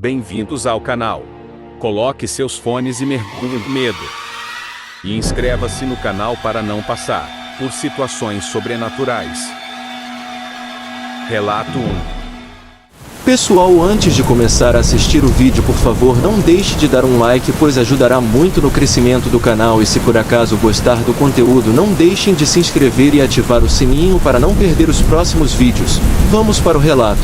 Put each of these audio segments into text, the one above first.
Bem-vindos ao canal. Coloque seus fones e mergulhe no medo. E inscreva-se no canal para não passar por situações sobrenaturais. Relato 1. Pessoal, antes de começar a assistir o vídeo, por favor, não deixe de dar um like, pois ajudará muito no crescimento do canal, e se por acaso gostar do conteúdo, não deixem de se inscrever e ativar o sininho para não perder os próximos vídeos. Vamos para o relato.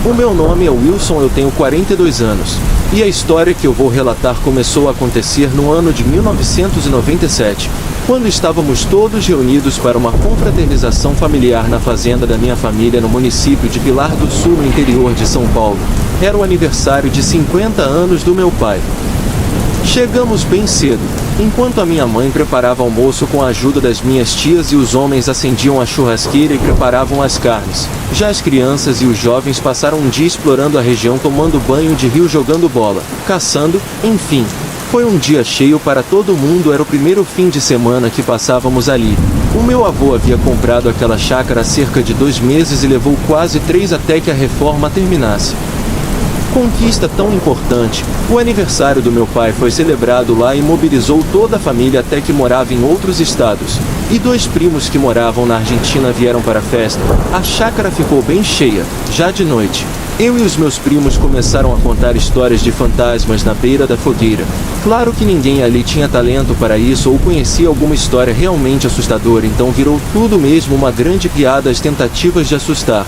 O meu nome é Wilson, eu tenho 42 anos. E a história que eu vou relatar começou a acontecer no ano de 1997, quando estávamos todos reunidos para uma confraternização familiar na fazenda da minha família no município de Pilar do Sul, no interior de São Paulo. Era o aniversário de 50 anos do meu pai. Chegamos bem cedo, enquanto a minha mãe preparava almoço com a ajuda das minhas tias e os homens acendiam a churrasqueira e preparavam as carnes. Já as crianças e os jovens passaram um dia explorando a região, tomando banho de rio, jogando bola, caçando, enfim. Foi um dia cheio para todo mundo, era o primeiro fim de semana que passávamos ali. O meu avô havia comprado aquela chácara há cerca de 2 meses e levou quase 3 até que a reforma terminasse. Conquista tão importante, o aniversário do meu pai foi celebrado lá e mobilizou toda a família até que morava em outros estados. E 2 primos que moravam na Argentina vieram para a festa. A chácara ficou bem cheia, já de noite. Eu e os meus primos começaram a contar histórias de fantasmas na beira da fogueira. Claro que ninguém ali tinha talento para isso ou conhecia alguma história realmente assustadora, então virou tudo mesmo uma grande piada as tentativas de assustar.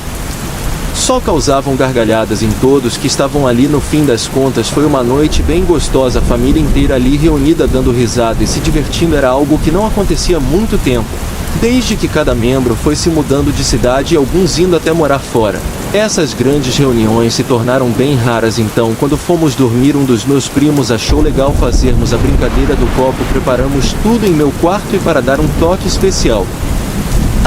Só causavam gargalhadas em todos que estavam ali. No fim das contas foi uma noite bem gostosa, a família inteira ali reunida dando risada e se divertindo. Era algo que não acontecia há muito tempo, desde que cada membro foi se mudando de cidade e alguns indo até morar fora. Essas grandes reuniões se tornaram bem raras, então quando fomos dormir, um dos meus primos achou legal fazermos a brincadeira do copo. Preparamos tudo em meu quarto e para dar um toque especial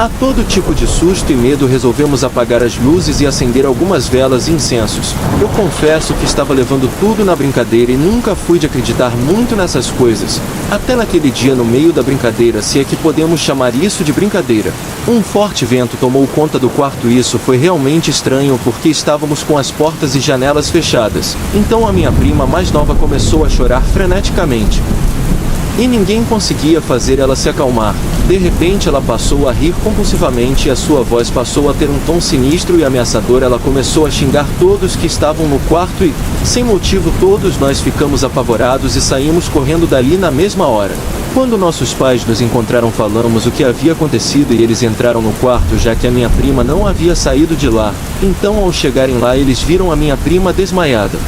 a todo tipo de susto e medo, resolvemos apagar as luzes e acender algumas velas e incensos. Eu confesso que estava levando tudo na brincadeira e nunca fui de acreditar muito nessas coisas. Até naquele dia, no meio da brincadeira, se é que podemos chamar isso de brincadeira, um forte vento tomou conta do quarto. Isso foi realmente estranho porque estávamos com as portas e janelas fechadas. Então a minha prima mais nova começou a chorar freneticamente. E ninguém conseguia fazer ela se acalmar. De repente ela passou a rir compulsivamente e a sua voz passou a ter um tom sinistro e ameaçador. Ela começou a xingar todos que estavam no quarto e, sem motivo, todos nós ficamos apavorados e saímos correndo dali na mesma hora. Quando nossos pais nos encontraram, falamos o que havia acontecido e eles entraram no quarto, já que a minha prima não havia saído de lá. Então, ao chegarem lá, eles viram a minha prima desmaiada.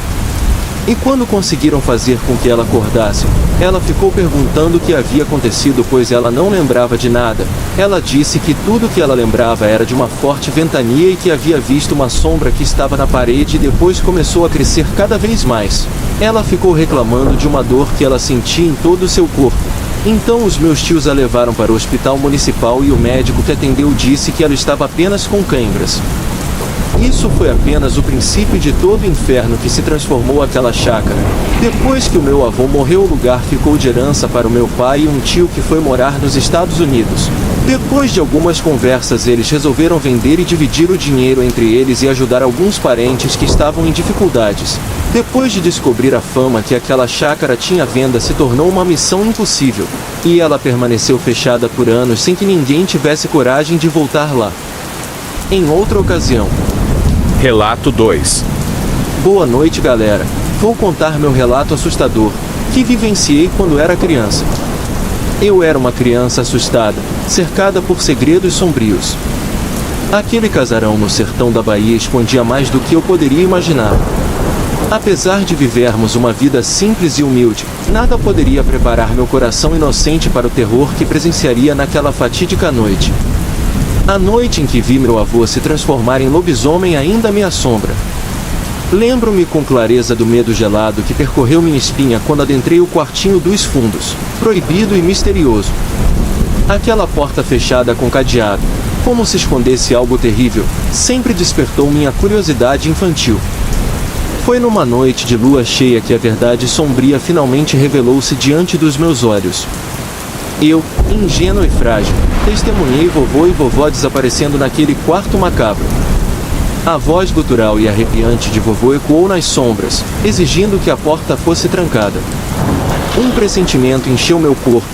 E quando conseguiram fazer com que ela acordasse, ela ficou perguntando o que havia acontecido, pois ela não lembrava de nada. Ela disse que tudo que ela lembrava era de uma forte ventania e que havia visto uma sombra que estava na parede e depois começou a crescer cada vez mais. Ela ficou reclamando de uma dor que ela sentia em todo o seu corpo. Então os meus tios a levaram para o hospital municipal e o médico que atendeu disse que ela estava apenas com câimbras. Isso foi apenas o princípio de todo o inferno que se transformou aquela chácara. Depois que o meu avô morreu, o lugar ficou de herança para o meu pai e um tio que foi morar nos Estados Unidos. Depois de algumas conversas, eles resolveram vender e dividir o dinheiro entre eles e ajudar alguns parentes que estavam em dificuldades. Depois de descobrir a fama que aquela chácara tinha à venda, se tornou uma missão impossível. E ela permaneceu fechada por anos sem que ninguém tivesse coragem de voltar lá. Em outra ocasião. Relato 2. Boa noite, galera. Vou contar meu relato assustador, que vivenciei quando era criança. Eu era uma criança assustada, cercada por segredos sombrios. Aquele casarão no sertão da Bahia escondia mais do que eu poderia imaginar. Apesar de vivermos uma vida simples e humilde, nada poderia preparar meu coração inocente para o terror que presenciaria naquela fatídica noite. A noite em que vi meu avô se transformar em lobisomem ainda me assombra. Lembro-me com clareza do medo gelado que percorreu minha espinha quando adentrei o quartinho dos fundos, proibido e misterioso. Aquela porta fechada com cadeado, como se escondesse algo terrível, sempre despertou minha curiosidade infantil. Foi numa noite de lua cheia que a verdade sombria finalmente revelou-se diante dos meus olhos. Eu, ingênuo e frágil, testemunhei vovô e vovó desaparecendo naquele quarto macabro. A voz gutural e arrepiante de vovô ecoou nas sombras, exigindo que a porta fosse trancada. Um pressentimento encheu meu corpo,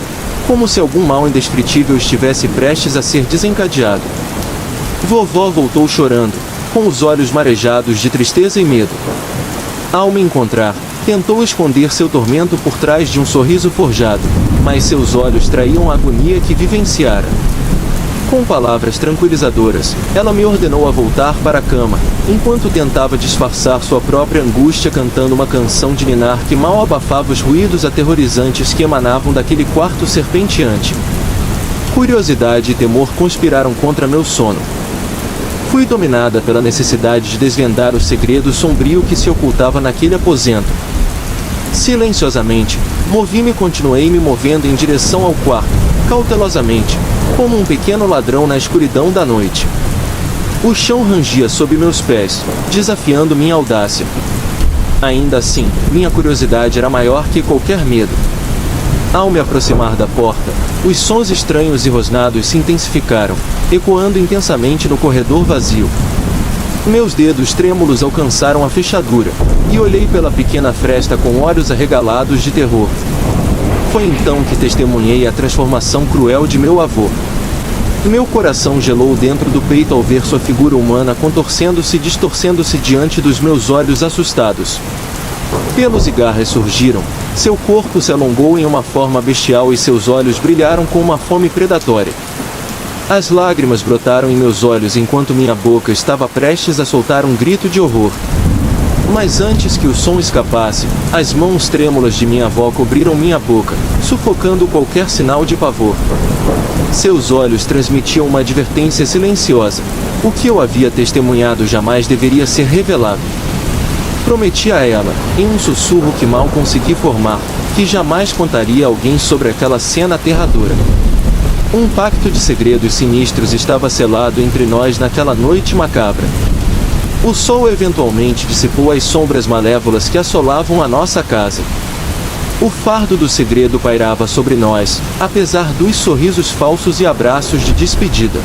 como se algum mal indescritível estivesse prestes a ser desencadeado. Vovó voltou chorando, com os olhos marejados de tristeza e medo. Ao me encontrar, tentou esconder seu tormento por trás de um sorriso forjado, mas seus olhos traíam a agonia que vivenciara. Com palavras tranquilizadoras, ela me ordenou a voltar para a cama, enquanto tentava disfarçar sua própria angústia cantando uma canção de ninar que mal abafava os ruídos aterrorizantes que emanavam daquele quarto serpenteante. Curiosidade e temor conspiraram contra meu sono. Fui dominada pela necessidade de desvendar o segredo sombrio que se ocultava naquele aposento. Silenciosamente, movi-me e continuei me movendo em direção ao quarto, cautelosamente, como um pequeno ladrão na escuridão da noite. O chão rangia sob meus pés, desafiando minha audácia. Ainda assim, minha curiosidade era maior que qualquer medo. Ao me aproximar da porta, os sons estranhos e rosnados se intensificaram, ecoando intensamente no corredor vazio. Meus dedos trêmulos alcançaram a fechadura, e olhei pela pequena fresta com olhos arregalados de terror. Foi então que testemunhei a transformação cruel de meu avô. Meu coração gelou dentro do peito ao ver sua figura humana contorcendo-se e distorcendo-se diante dos meus olhos assustados. Pelos e garras surgiram, seu corpo se alongou em uma forma bestial e seus olhos brilharam com uma fome predatória. As lágrimas brotaram em meus olhos enquanto minha boca estava prestes a soltar um grito de horror. Mas antes que o som escapasse, as mãos trêmulas de minha avó cobriram minha boca, sufocando qualquer sinal de pavor. Seus olhos transmitiam uma advertência silenciosa. O que eu havia testemunhado jamais deveria ser revelado. Prometi a ela, em um sussurro que mal consegui formar, que jamais contaria a alguém sobre aquela cena aterradora. Um pacto de segredos sinistros estava selado entre nós naquela noite macabra. O sol eventualmente dissipou as sombras malévolas que assolavam a nossa casa. O fardo do segredo pairava sobre nós, apesar dos sorrisos falsos e abraços de despedida.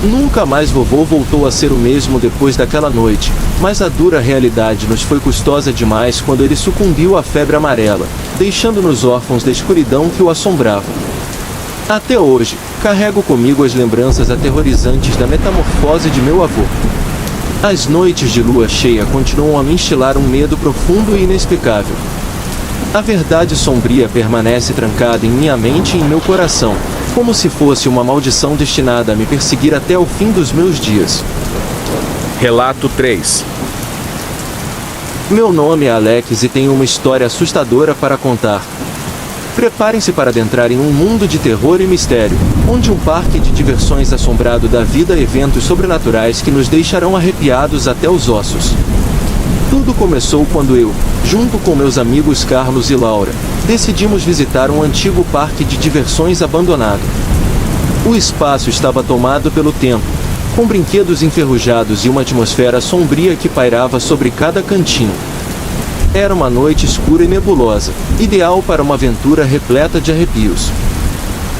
Nunca mais vovô voltou a ser o mesmo depois daquela noite, mas a dura realidade nos foi custosa demais quando ele sucumbiu à febre amarela, deixando-nos órfãos da escuridão que o assombrava. Até hoje, carrego comigo as lembranças aterrorizantes da metamorfose de meu avô. As noites de lua cheia continuam a me instilar um medo profundo e inexplicável. A verdade sombria permanece trancada em minha mente e em meu coração, como se fosse uma maldição destinada a me perseguir até o fim dos meus dias. Relato 3. Meu nome é Alex e tenho uma história assustadora para contar. Preparem-se para adentrar em um mundo de terror e mistério, onde um parque de diversões assombrado dá vida a eventos sobrenaturais que nos deixarão arrepiados até os ossos. Tudo começou quando eu, junto com meus amigos Carlos e Laura, decidimos visitar um antigo parque de diversões abandonado. O espaço estava tomado pelo tempo, com brinquedos enferrujados e uma atmosfera sombria que pairava sobre cada cantinho. Era uma noite escura e nebulosa, ideal para uma aventura repleta de arrepios.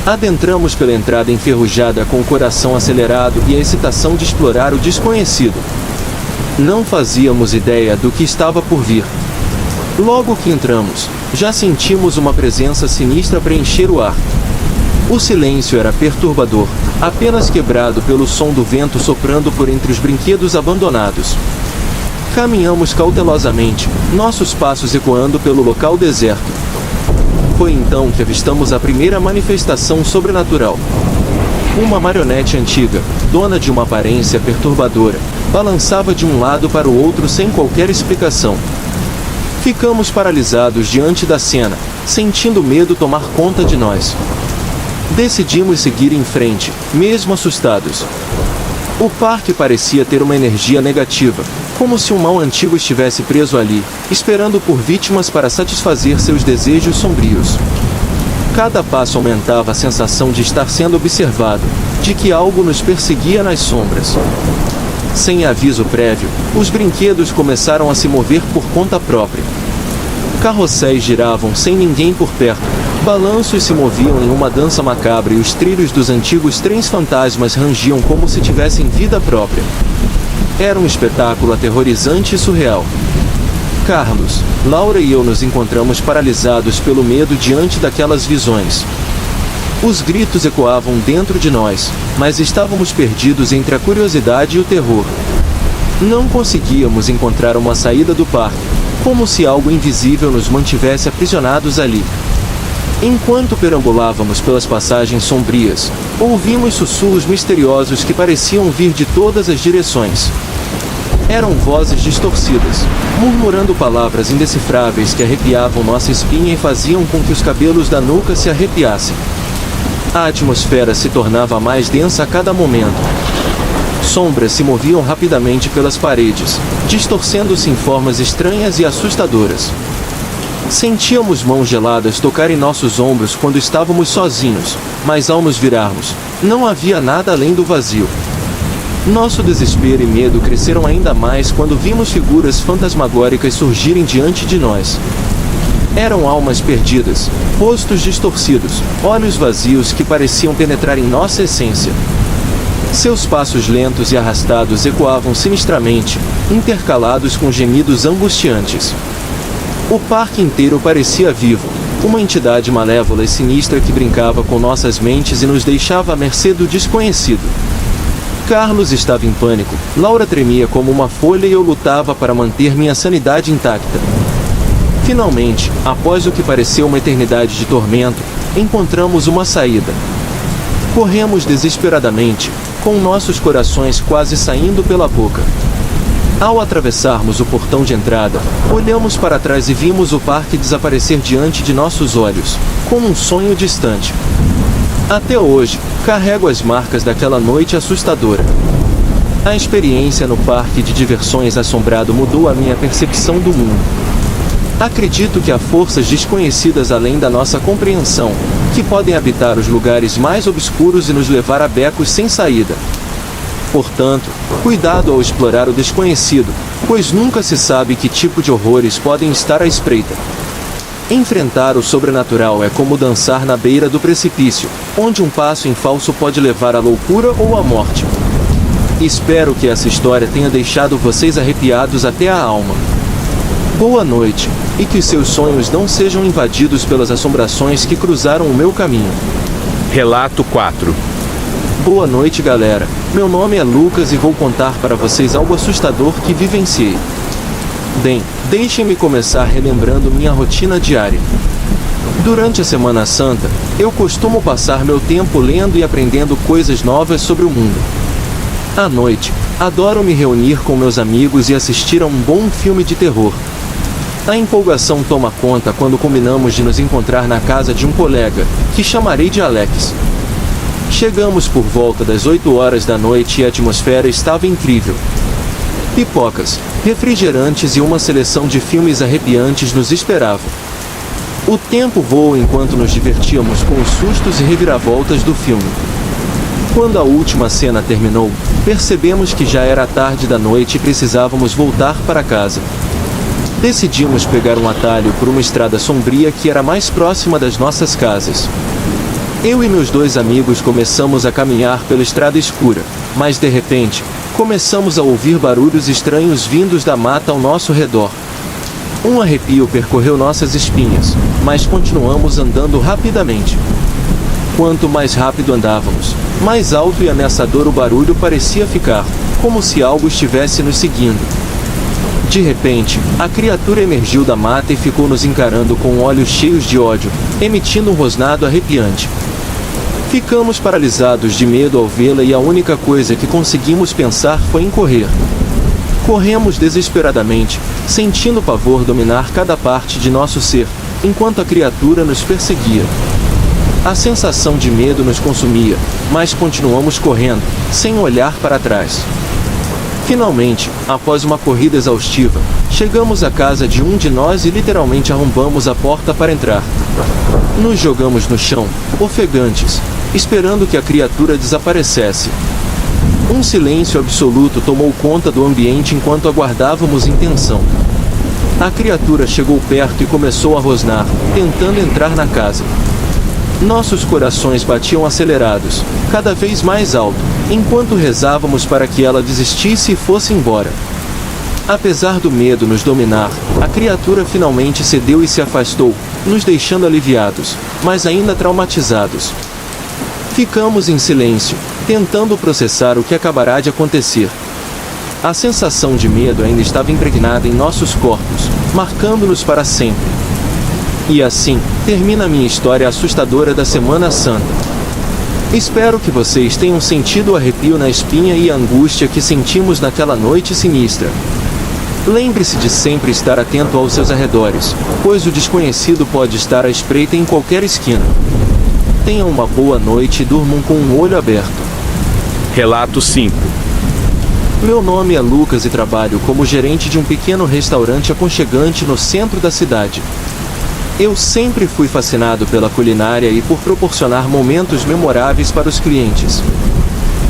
Adentramos pela entrada enferrujada com o coração acelerado e a excitação de explorar o desconhecido. Não fazíamos ideia do que estava por vir. Logo que entramos, já sentimos uma presença sinistra preencher o ar. O silêncio era perturbador, apenas quebrado pelo som do vento soprando por entre os brinquedos abandonados. Caminhamos cautelosamente, nossos passos ecoando pelo local deserto. Foi então que avistamos a primeira manifestação sobrenatural. Uma marionete antiga, dona de uma aparência perturbadora, balançava de um lado para o outro sem qualquer explicação. Ficamos paralisados diante da cena, sentindo medo tomar conta de nós. Decidimos seguir em frente, mesmo assustados. O parque parecia ter uma energia negativa, como se um mal antigo estivesse preso ali, esperando por vítimas para satisfazer seus desejos sombrios. Cada passo aumentava a sensação de estar sendo observado, de que algo nos perseguia nas sombras. Sem aviso prévio, os brinquedos começaram a se mover por conta própria. Carrosséis giravam sem ninguém por perto, balanços se moviam em uma dança macabra e os trilhos dos antigos trens fantasmas rangiam como se tivessem vida própria. Era um espetáculo aterrorizante e surreal. Carlos, Laura e eu nos encontramos paralisados pelo medo diante daquelas visões. Os gritos ecoavam dentro de nós, mas estávamos perdidos entre a curiosidade e o terror. Não conseguíamos encontrar uma saída do parque, como se algo invisível nos mantivesse aprisionados ali. Enquanto perambulávamos pelas passagens sombrias, ouvimos sussurros misteriosos que pareciam vir de todas as direções. Eram vozes distorcidas, murmurando palavras indecifráveis que arrepiavam nossa espinha e faziam com que os cabelos da nuca se arrepiassem. A atmosfera se tornava mais densa a cada momento. Sombras se moviam rapidamente pelas paredes, distorcendo-se em formas estranhas e assustadoras. Sentíamos mãos geladas tocar em nossos ombros quando estávamos sozinhos, mas ao nos virarmos, não havia nada além do vazio. Nosso desespero e medo cresceram ainda mais quando vimos figuras fantasmagóricas surgirem diante de nós. Eram almas perdidas, rostos distorcidos, olhos vazios que pareciam penetrar em nossa essência. Seus passos lentos e arrastados ecoavam sinistramente, intercalados com gemidos angustiantes. O parque inteiro parecia vivo, uma entidade malévola e sinistra que brincava com nossas mentes e nos deixava à mercê do desconhecido. Carlos estava em pânico, Laura tremia como uma folha e eu lutava para manter minha sanidade intacta. Finalmente, após o que pareceu uma eternidade de tormento, encontramos uma saída. Corremos desesperadamente, com nossos corações quase saindo pela boca. Ao atravessarmos o portão de entrada, olhamos para trás e vimos o parque desaparecer diante de nossos olhos, como um sonho distante. Até hoje, carrego as marcas daquela noite assustadora. A experiência no parque de diversões assombrado mudou a minha percepção do mundo. Acredito que há forças desconhecidas além da nossa compreensão, que podem habitar os lugares mais obscuros e nos levar a becos sem saída. Portanto, cuidado ao explorar o desconhecido, pois nunca se sabe que tipo de horrores podem estar à espreita. Enfrentar o sobrenatural é como dançar na beira do precipício, onde um passo em falso pode levar à loucura ou à morte. Espero que essa história tenha deixado vocês arrepiados até a alma. Boa noite, e que seus sonhos não sejam invadidos pelas assombrações que cruzaram o meu caminho. Relato 4. Boa noite, galera. Meu nome é Lucas e vou contar para vocês algo assustador que vivenciei. Bem, deixem-me começar relembrando minha rotina diária. Durante a Semana Santa, eu costumo passar meu tempo lendo e aprendendo coisas novas sobre o mundo. À noite, adoro me reunir com meus amigos e assistir a um bom filme de terror. A empolgação toma conta quando combinamos de nos encontrar na casa de um colega, que chamarei de Alex. Chegamos por volta das 8 horas da noite e a atmosfera estava incrível. Pipocas, refrigerantes e uma seleção de filmes arrepiantes nos esperavam. O tempo voou enquanto nos divertíamos com os sustos e reviravoltas do filme. Quando a última cena terminou, percebemos que já era tarde da noite e precisávamos voltar para casa. Decidimos pegar um atalho por uma estrada sombria que era mais próxima das nossas casas. Eu e meus 2 amigos começamos a caminhar pela estrada escura, mas de repente, começamos a ouvir barulhos estranhos vindos da mata ao nosso redor. Um arrepio percorreu nossas espinhas, mas continuamos andando rapidamente. Quanto mais rápido andávamos, mais alto e ameaçador o barulho parecia ficar, como se algo estivesse nos seguindo. De repente, a criatura emergiu da mata e ficou nos encarando com olhos cheios de ódio, emitindo um rosnado arrepiante. Ficamos paralisados de medo ao vê-la e a única coisa que conseguimos pensar foi em correr. Corremos desesperadamente, sentindo o pavor dominar cada parte de nosso ser, enquanto a criatura nos perseguia. A sensação de medo nos consumia, mas continuamos correndo, sem olhar para trás. Finalmente, após uma corrida exaustiva, chegamos à casa de um de nós e literalmente arrombamos a porta para entrar. Nos jogamos no chão, ofegantes, esperando que a criatura desaparecesse. Um silêncio absoluto tomou conta do ambiente enquanto aguardávamos em tensão. A criatura chegou perto e começou a rosnar, tentando entrar na casa. Nossos corações batiam acelerados, cada vez mais alto, enquanto rezávamos para que ela desistisse e fosse embora. Apesar do medo nos dominar, a criatura finalmente cedeu e se afastou, nos deixando aliviados, mas ainda traumatizados. Ficamos em silêncio, tentando processar o que acabará de acontecer. A sensação de medo ainda estava impregnada em nossos corpos, marcando-nos para sempre. E assim, termina minha história assustadora da Semana Santa. Espero que vocês tenham sentido o arrepio na espinha e a angústia que sentimos naquela noite sinistra. Lembre-se de sempre estar atento aos seus arredores, pois o desconhecido pode estar à espreita em qualquer esquina. Tenham uma boa noite e durmam com um olho aberto. Relato 5. Meu nome é Lucas e trabalho como gerente de um pequeno restaurante aconchegante no centro da cidade. Eu sempre fui fascinado pela culinária e por proporcionar momentos memoráveis para os clientes.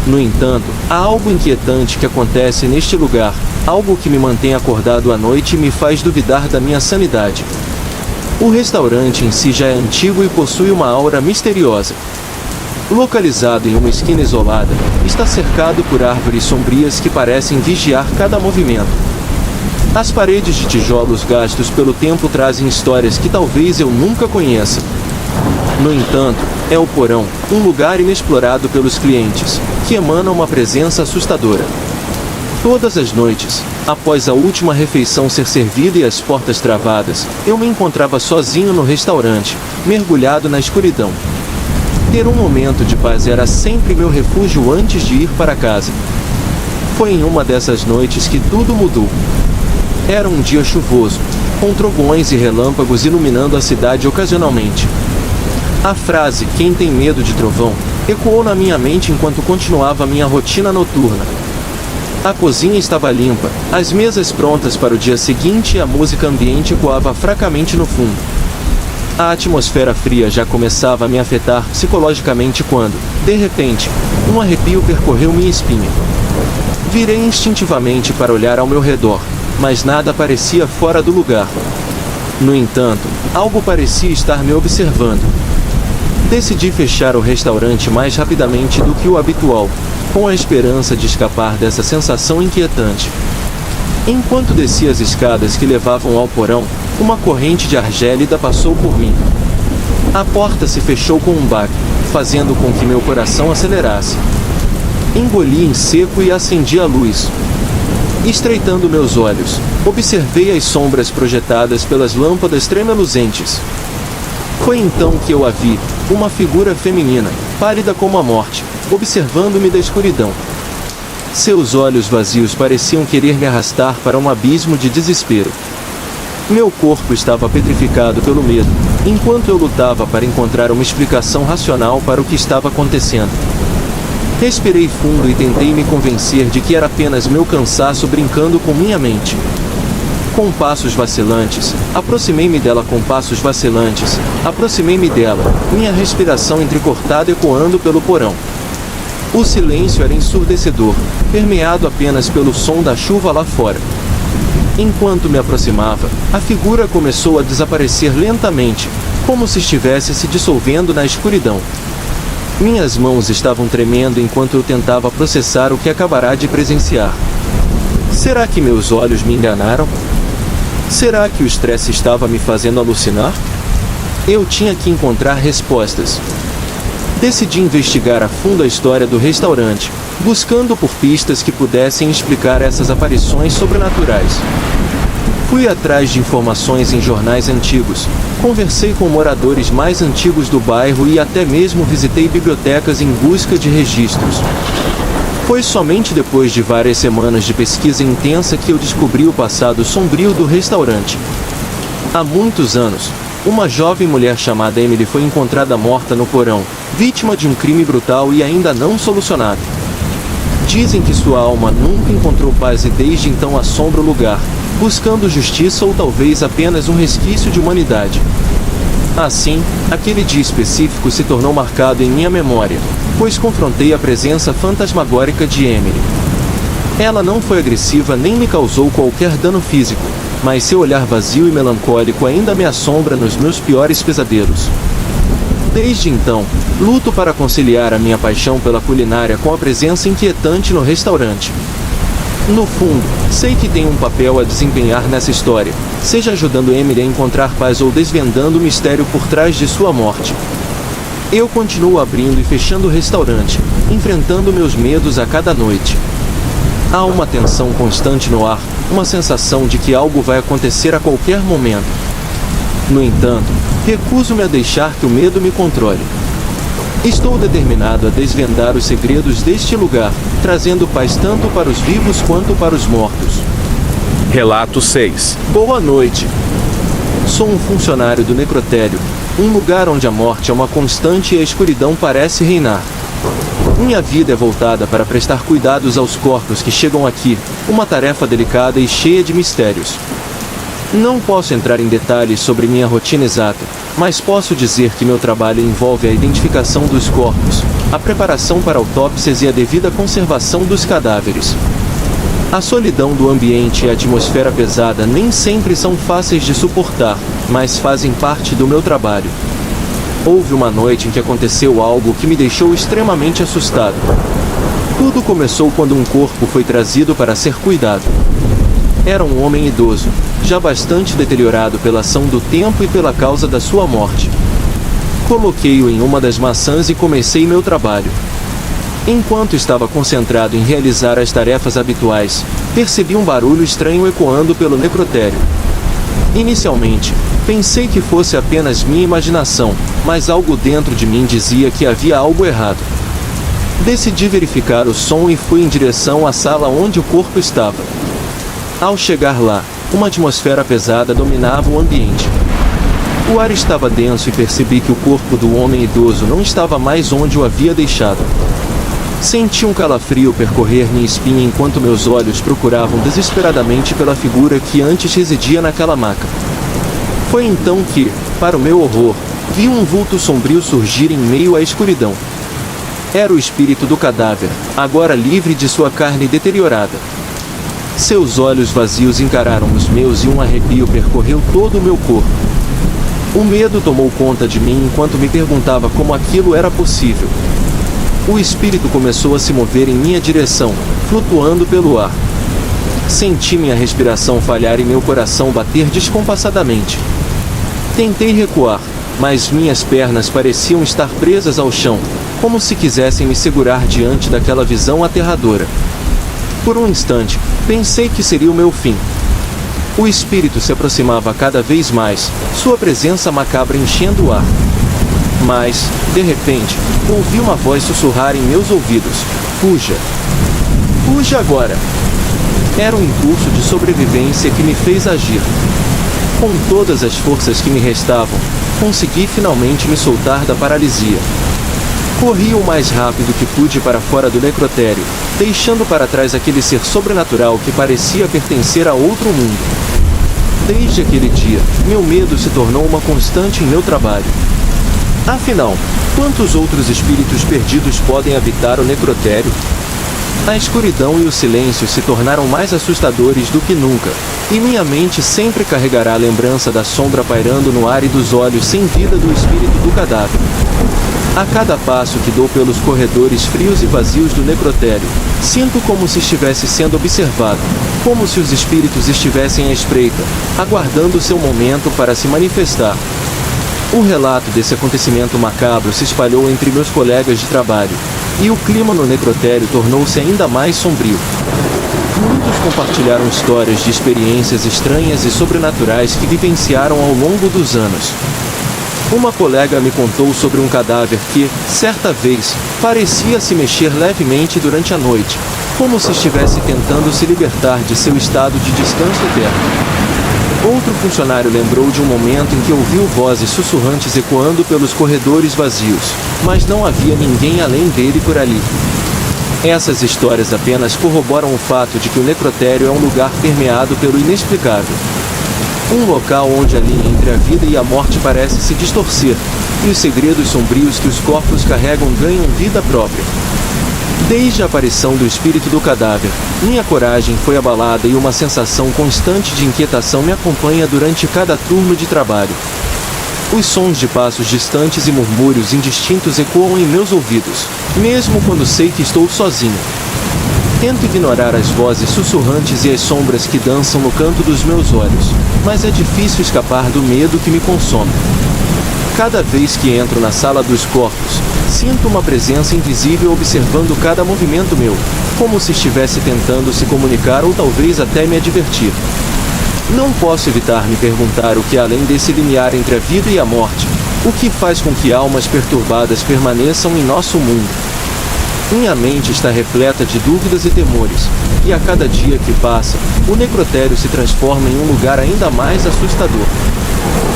No entanto, há algo inquietante que acontece neste lugar, algo que me mantém acordado à noite e me faz duvidar da minha sanidade. O restaurante em si já é antigo e possui uma aura misteriosa. Localizado em uma esquina isolada, está cercado por árvores sombrias que parecem vigiar cada movimento. As paredes de tijolos gastos pelo tempo trazem histórias que talvez eu nunca conheça. No entanto, é o porão, um lugar inexplorado pelos clientes, que emana uma presença assustadora. Todas as noites, após a última refeição ser servida e as portas travadas, eu me encontrava sozinho no restaurante, mergulhado na escuridão. Ter um momento de paz era sempre meu refúgio antes de ir para casa. Foi em uma dessas noites que tudo mudou. Era um dia chuvoso, com trovões e relâmpagos iluminando a cidade ocasionalmente. A frase "quem tem medo de trovão" ecoou na minha mente enquanto continuava minha rotina noturna. A cozinha estava limpa, as mesas prontas para o dia seguinte e a música ambiente ecoava fracamente no fundo. A atmosfera fria já começava a me afetar psicologicamente quando, de repente, um arrepio percorreu minha espinha. Virei instintivamente para olhar ao meu redor, mas nada parecia fora do lugar. No entanto, algo parecia estar me observando. Decidi fechar o restaurante mais rapidamente do que o habitual, com a esperança de escapar dessa sensação inquietante. Enquanto descia as escadas que levavam ao porão, uma corrente de ar gélida passou por mim. A porta se fechou com um baque, fazendo com que meu coração acelerasse. Engoli em seco e acendi a luz. Estreitando meus olhos, observei as sombras projetadas pelas lâmpadas tremeluzentes. Foi então que eu a vi, uma figura feminina, pálida como a morte, observando-me da escuridão. Seus olhos vazios pareciam querer me arrastar para um abismo de desespero. Meu corpo estava petrificado pelo medo, enquanto eu lutava para encontrar uma explicação racional para o que estava acontecendo. Respirei fundo e tentei me convencer de que era apenas meu cansaço brincando com minha mente. Com passos vacilantes, aproximei-me dela com passos vacilantes, aproximei-me dela, minha respiração entrecortada ecoando pelo porão. O silêncio era ensurdecedor, permeado apenas pelo som da chuva lá fora. Enquanto me aproximava, a figura começou a desaparecer lentamente, como se estivesse se dissolvendo na escuridão. Minhas mãos estavam tremendo enquanto eu tentava processar o que acabará de presenciar. Será que meus olhos me enganaram? Será que o estresse estava me fazendo alucinar? Eu tinha que encontrar respostas. Decidi investigar a fundo a história do restaurante, buscando por pistas que pudessem explicar essas aparições sobrenaturais. Fui atrás de informações em jornais antigos, conversei com moradores mais antigos do bairro e até mesmo visitei bibliotecas em busca de registros. Foi somente depois de várias semanas de pesquisa intensa que eu descobri o passado sombrio do restaurante. Há muitos anos, uma jovem mulher chamada Emily foi encontrada morta no porão, vítima de um crime brutal e ainda não solucionado. Dizem que sua alma nunca encontrou paz e desde então assombra o lugar, buscando justiça ou talvez apenas um resquício de humanidade. Assim, aquele dia específico se tornou marcado em minha memória, pois confrontei a presença fantasmagórica de Emily. Ela não foi agressiva nem me causou qualquer dano físico, mas seu olhar vazio e melancólico ainda me assombra nos meus piores pesadelos. Desde então, luto para conciliar a minha paixão pela culinária com a presença inquietante no restaurante. No fundo, sei que tenho um papel a desempenhar nessa história, seja ajudando Emily a encontrar paz ou desvendando o mistério por trás de sua morte. Eu continuo abrindo e fechando o restaurante, enfrentando meus medos a cada noite. Há uma tensão constante no ar, uma sensação de que algo vai acontecer a qualquer momento. No entanto, recuso-me a deixar que o medo me controle. Estou determinado a desvendar os segredos deste lugar, trazendo paz tanto para os vivos quanto para os mortos. Relato 6. Boa noite. Sou um funcionário do necrotério, um lugar onde a morte é uma constante e a escuridão parece reinar. Minha vida é voltada para prestar cuidados aos corpos que chegam aqui, uma tarefa delicada e cheia de mistérios. Não posso entrar em detalhes sobre minha rotina exata, mas posso dizer que meu trabalho envolve a identificação dos corpos, a preparação para autópsias e a devida conservação dos cadáveres. A solidão do ambiente e a atmosfera pesada nem sempre são fáceis de suportar, mas fazem parte do meu trabalho. Houve uma noite em que aconteceu algo que me deixou extremamente assustado. Tudo começou quando um corpo foi trazido para ser cuidado. Era um homem idoso, já bastante deteriorado pela ação do tempo e pela causa da sua morte. Coloquei-o em uma das maçãs e comecei meu trabalho. Enquanto estava concentrado em realizar as tarefas habituais, percebi um barulho estranho ecoando pelo necrotério. Inicialmente, pensei que fosse apenas minha imaginação, mas algo dentro de mim dizia que havia algo errado. Decidi verificar o som e fui em direção à sala onde o corpo estava. Ao chegar lá, uma atmosfera pesada dominava o ambiente. O ar estava denso e percebi que o corpo do homem idoso não estava mais onde o havia deixado. Senti um calafrio percorrer minha espinha enquanto meus olhos procuravam desesperadamente pela figura que antes residia naquela maca. Foi então que, para o meu horror, vi um vulto sombrio surgir em meio à escuridão. Era o espírito do cadáver, agora livre de sua carne deteriorada. Seus olhos vazios encararam os meus e um arrepio percorreu todo o meu corpo. O medo tomou conta de mim enquanto me perguntava como aquilo era possível. O espírito começou a se mover em minha direção, flutuando pelo ar. Senti minha respiração falhar e meu coração bater descompassadamente. Tentei recuar, mas minhas pernas pareciam estar presas ao chão, como se quisessem me segurar diante daquela visão aterradora. Por um instante, pensei que seria o meu fim. O espírito se aproximava cada vez mais, sua presença macabra enchendo o ar. Mas, de repente, ouvi uma voz sussurrar em meus ouvidos: "Fuja! Fuja agora!" Era um impulso de sobrevivência que me fez agir. Com todas as forças que me restavam, consegui finalmente me soltar da paralisia. Corri o mais rápido que pude para fora do necrotério, deixando para trás aquele ser sobrenatural que parecia pertencer a outro mundo. Desde aquele dia, meu medo se tornou uma constante em meu trabalho. Afinal, quantos outros espíritos perdidos podem habitar o necrotério? A escuridão e o silêncio se tornaram mais assustadores do que nunca, e minha mente sempre carregará a lembrança da sombra pairando no ar e dos olhos sem vida do espírito do cadáver. A cada passo que dou pelos corredores frios e vazios do necrotério, sinto como se estivesse sendo observado, como se os espíritos estivessem à espreita, aguardando seu momento para se manifestar. O relato desse acontecimento macabro se espalhou entre meus colegas de trabalho, e o clima no necrotério tornou-se ainda mais sombrio. Muitos compartilharam histórias de experiências estranhas e sobrenaturais que vivenciaram ao longo dos anos. Uma colega me contou sobre um cadáver que, certa vez, parecia se mexer levemente durante a noite, como se estivesse tentando se libertar de seu estado de descanso eterno. Outro funcionário lembrou de um momento em que ouviu vozes sussurrantes ecoando pelos corredores vazios, mas não havia ninguém além dele por ali. Essas histórias apenas corroboram o fato de que o necrotério é um lugar permeado pelo inexplicável. Um local onde a linha entre a vida e a morte parece se distorcer, e os segredos sombrios que os corpos carregam ganham vida própria. Desde a aparição do espírito do cadáver, minha coragem foi abalada e uma sensação constante de inquietação me acompanha durante cada turno de trabalho. Os sons de passos distantes e murmúrios indistintos ecoam em meus ouvidos, mesmo quando sei que estou sozinho. Tento ignorar as vozes sussurrantes e as sombras que dançam no canto dos meus olhos, mas é difícil escapar do medo que me consome. Cada vez que entro na sala dos corpos, sinto uma presença invisível observando cada movimento meu, como se estivesse tentando se comunicar ou talvez até me advertir. Não posso evitar me perguntar o que há além desse limiar entre a vida e a morte, o que faz com que almas perturbadas permaneçam em nosso mundo. Minha mente está repleta de dúvidas e temores, e a cada dia que passa, o necrotério se transforma em um lugar ainda mais assustador.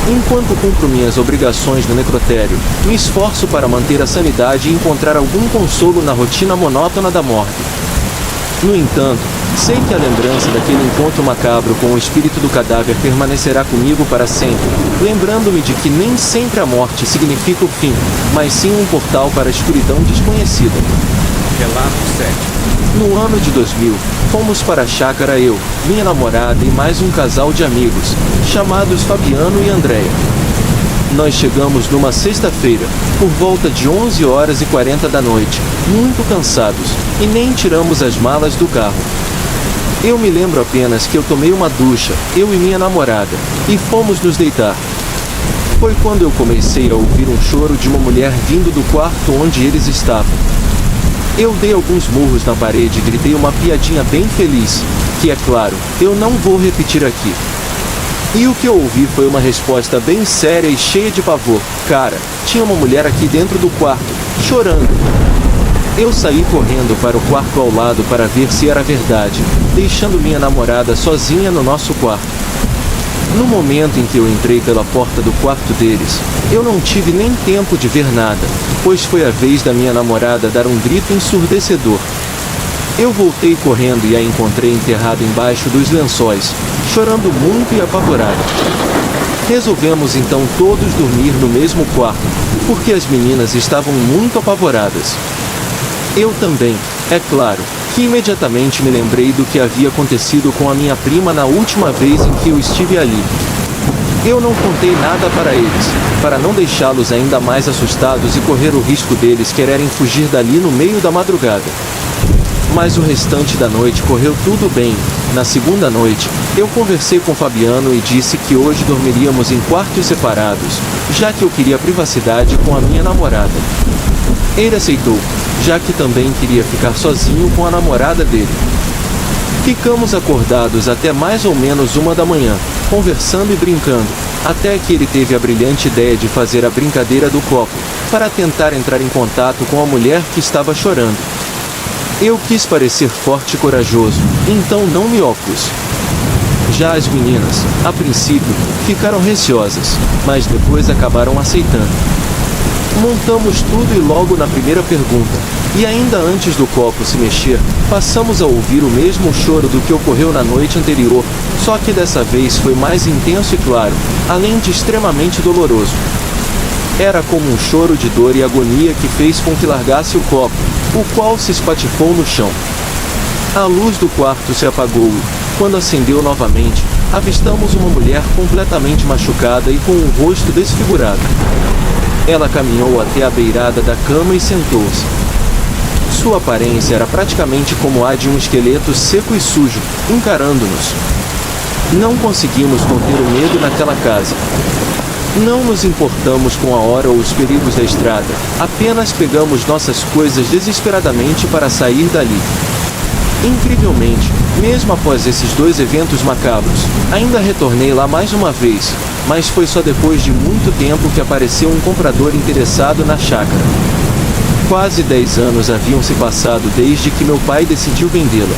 Enquanto cumpro minhas obrigações no necrotério, me esforço para manter a sanidade e encontrar algum consolo na rotina monótona da morte. No entanto, sei que a lembrança daquele encontro macabro com o espírito do cadáver permanecerá comigo para sempre, lembrando-me de que nem sempre a morte significa o fim, mas sim um portal para a escuridão desconhecida. Relato 7. No ano de 2000, fomos para a chácara eu, minha namorada e mais um casal de amigos, chamados Fabiano e Andréia. Nós chegamos numa sexta-feira, por volta de 11h40 da noite, muito cansados, e nem tiramos as malas do carro. Eu me lembro apenas que eu tomei uma ducha, eu e minha namorada, e fomos nos deitar. Foi quando eu comecei a ouvir um choro de uma mulher vindo do quarto onde eles estavam. Eu dei alguns murros na parede e gritei uma piadinha bem feliz, que é claro, eu não vou repetir aqui. E o que eu ouvi foi uma resposta bem séria e cheia de pavor. Cara, tinha uma mulher aqui dentro do quarto, chorando. Eu saí correndo para o quarto ao lado para ver se era verdade, deixando minha namorada sozinha no nosso quarto. No momento em que eu entrei pela porta do quarto deles, eu não tive nem tempo de ver nada, pois foi a vez da minha namorada dar um grito ensurdecedor. Eu voltei correndo e a encontrei enterrada embaixo dos lençóis, chorando muito e apavorada. Resolvemos então todos dormir no mesmo quarto, porque as meninas estavam muito apavoradas. Eu também, é claro, que imediatamente me lembrei do que havia acontecido com a minha prima na última vez em que eu estive ali. Eu não contei nada para eles, para não deixá-los ainda mais assustados e correr o risco deles quererem fugir dali no meio da madrugada. Mas o restante da noite correu tudo bem. Na segunda noite, eu conversei com Fabiano e disse que hoje dormiríamos em quartos separados, já que eu queria privacidade com a minha namorada. Ele aceitou, já que também queria ficar sozinho com a namorada dele. Ficamos acordados até mais ou menos 1 da manhã, conversando e brincando, até que ele teve a brilhante ideia de fazer a brincadeira do copo, para tentar entrar em contato com a mulher que estava chorando. Eu quis parecer forte e corajoso, então não me opus. Já as meninas, a princípio, ficaram receosas, mas depois acabaram aceitando. Montamos tudo e logo na primeira pergunta, e ainda antes do copo se mexer, passamos a ouvir o mesmo choro do que ocorreu na noite anterior, só que dessa vez foi mais intenso e claro, além de extremamente doloroso. Era como um choro de dor e agonia que fez com que largasse o copo, o qual se espatifou no chão. A luz do quarto se apagou e, quando acendeu novamente, avistamos uma mulher completamente machucada e com o rosto desfigurado. Ela caminhou até a beirada da cama e sentou-se. Sua aparência era praticamente como a de um esqueleto seco e sujo, encarando-nos. Não conseguimos conter o medo naquela casa. Não nos importamos com a hora ou os perigos da estrada, apenas pegamos nossas coisas desesperadamente para sair dali. Incrivelmente, mesmo após esses 2 eventos macabros, ainda retornei lá mais uma vez, mas foi só depois de muito tempo que apareceu um comprador interessado na chácara. Quase 10 anos haviam se passado desde que meu pai decidiu vendê-la.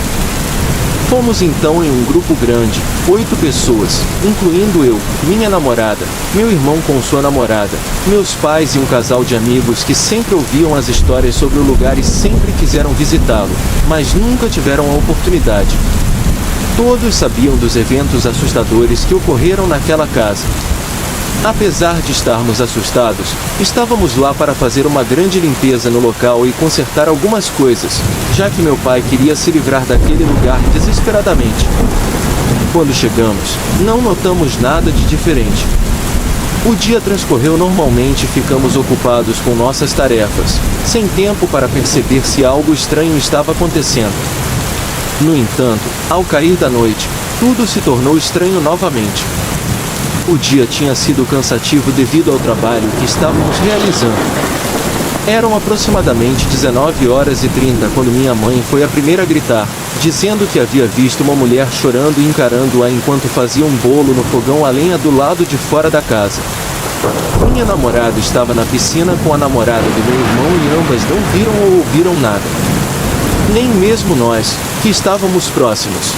Fomos então em um grupo grande, 8 pessoas, incluindo eu, minha namorada, meu irmão com sua namorada, meus pais e um casal de amigos que sempre ouviam as histórias sobre o lugar e sempre quiseram visitá-lo, mas nunca tiveram a oportunidade. Todos sabiam dos eventos assustadores que ocorreram naquela casa. Apesar de estarmos assustados, estávamos lá para fazer uma grande limpeza no local e consertar algumas coisas, já que meu pai queria se livrar daquele lugar desesperadamente. Quando chegamos, não notamos nada de diferente. O dia transcorreu normalmente e ficamos ocupados com nossas tarefas, sem tempo para perceber se algo estranho estava acontecendo. No entanto, ao cair da noite, tudo se tornou estranho novamente. O dia tinha sido cansativo devido ao trabalho que estávamos realizando. Eram aproximadamente 19h30 quando minha mãe foi a primeira a gritar, dizendo que havia visto uma mulher chorando e encarando-a enquanto fazia um bolo no fogão a lenha do lado de fora da casa. Minha namorada estava na piscina com a namorada do meu irmão e ambas não viram ou ouviram nada. Nem mesmo nós, que estávamos próximos.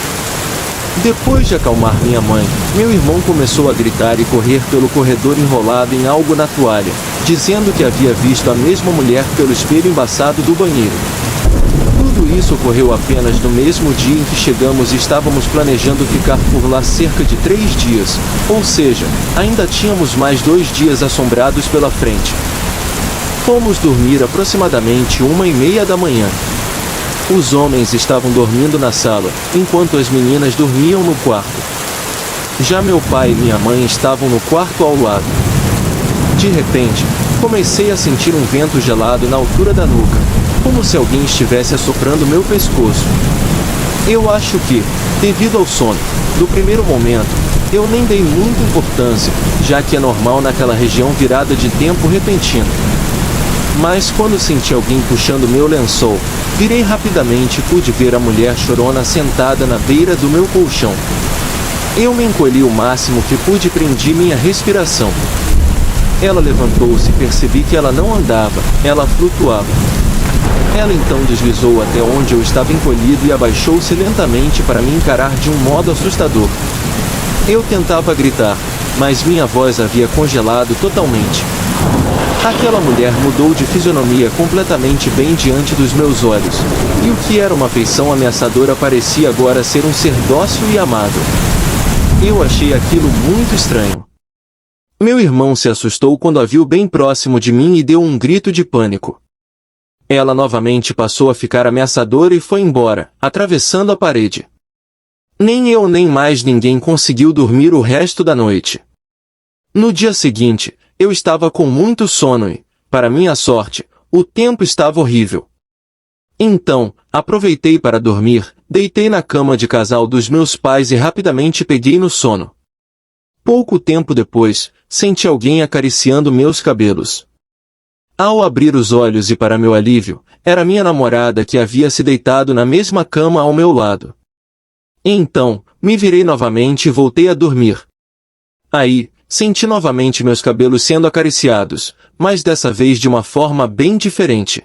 Depois de acalmar minha mãe, meu irmão começou a gritar e correr pelo corredor enrolado em algo na toalha, dizendo que havia visto a mesma mulher pelo espelho embaçado do banheiro. Tudo isso ocorreu apenas no mesmo dia em que chegamos e estávamos planejando ficar por lá cerca de 3 dias, ou seja, ainda tínhamos mais 2 dias assombrados pela frente. Fomos dormir aproximadamente 1h30 da manhã. Os homens estavam dormindo na sala, enquanto as meninas dormiam no quarto. Já meu pai e minha mãe estavam no quarto ao lado. De repente, comecei a sentir um vento gelado na altura da nuca, como se alguém estivesse assoprando meu pescoço. Eu acho que, devido ao sono, do primeiro momento, eu nem dei muita importância, já que é normal naquela região virada de tempo repentino. Mas quando senti alguém puxando meu lençol, virei rapidamente e pude ver a mulher chorona sentada na beira do meu colchão. Eu me encolhi o máximo que pude e prendi minha respiração. Ela levantou-se e percebi que ela não andava, ela flutuava. Ela então deslizou até onde eu estava encolhido e abaixou-se lentamente para me encarar de um modo assustador. Eu tentava gritar, mas minha voz havia congelado totalmente. Aquela mulher mudou de fisionomia completamente bem diante dos meus olhos, e o que era uma feição ameaçadora parecia agora ser um ser dócil e amável. Eu achei aquilo muito estranho. Meu irmão se assustou quando a viu bem próximo de mim e deu um grito de pânico. Ela novamente passou a ficar ameaçadora e foi embora, atravessando a parede. Nem eu nem mais ninguém conseguiu dormir o resto da noite. No dia seguinte, eu estava com muito sono e, para minha sorte, o tempo estava horrível. Então, aproveitei para dormir, deitei na cama de casal dos meus pais e rapidamente peguei no sono. Pouco tempo depois, senti alguém acariciando meus cabelos. Ao abrir os olhos e para meu alívio, era minha namorada que havia se deitado na mesma cama ao meu lado. Então, me virei novamente e voltei a dormir. Aí, senti novamente meus cabelos sendo acariciados, mas dessa vez de uma forma bem diferente.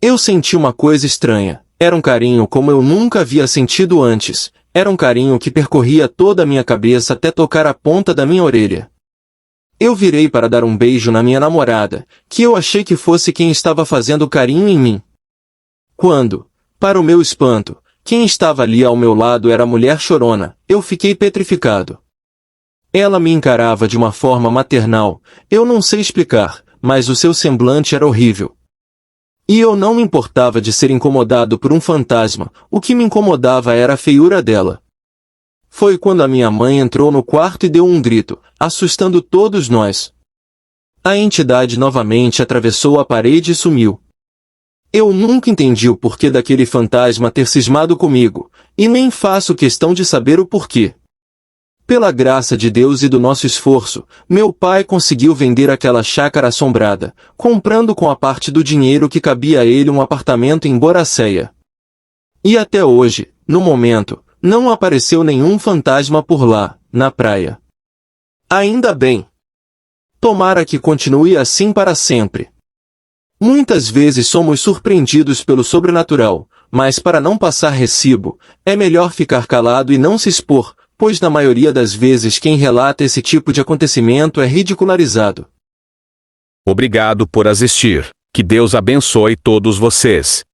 Eu senti uma coisa estranha, era um carinho como eu nunca havia sentido antes, era um carinho que percorria toda a minha cabeça até tocar a ponta da minha orelha. Eu virei para dar um beijo na minha namorada, que eu achei que fosse quem estava fazendo carinho em mim. Quando, para o meu espanto, quem estava ali ao meu lado era a mulher chorona, eu fiquei petrificado. Ela me encarava de uma forma maternal, eu não sei explicar, mas o seu semblante era horrível. E eu não me importava de ser incomodado por um fantasma, o que me incomodava era a feiura dela. Foi quando a minha mãe entrou no quarto e deu um grito, assustando todos nós. A entidade novamente atravessou a parede e sumiu. Eu nunca entendi o porquê daquele fantasma ter cismado comigo, e nem faço questão de saber o porquê. Pela graça de Deus e do nosso esforço, meu pai conseguiu vender aquela chácara assombrada, comprando com a parte do dinheiro que cabia a ele um apartamento em Boracéia. E até hoje, no momento, não apareceu nenhum fantasma por lá, na praia. Ainda bem. Tomara que continue assim para sempre. Muitas vezes somos surpreendidos pelo sobrenatural, mas para não passar recibo, é melhor ficar calado e não se expor, pois na maioria das vezes quem relata esse tipo de acontecimento é ridicularizado. Obrigado por assistir. Que Deus abençoe todos vocês.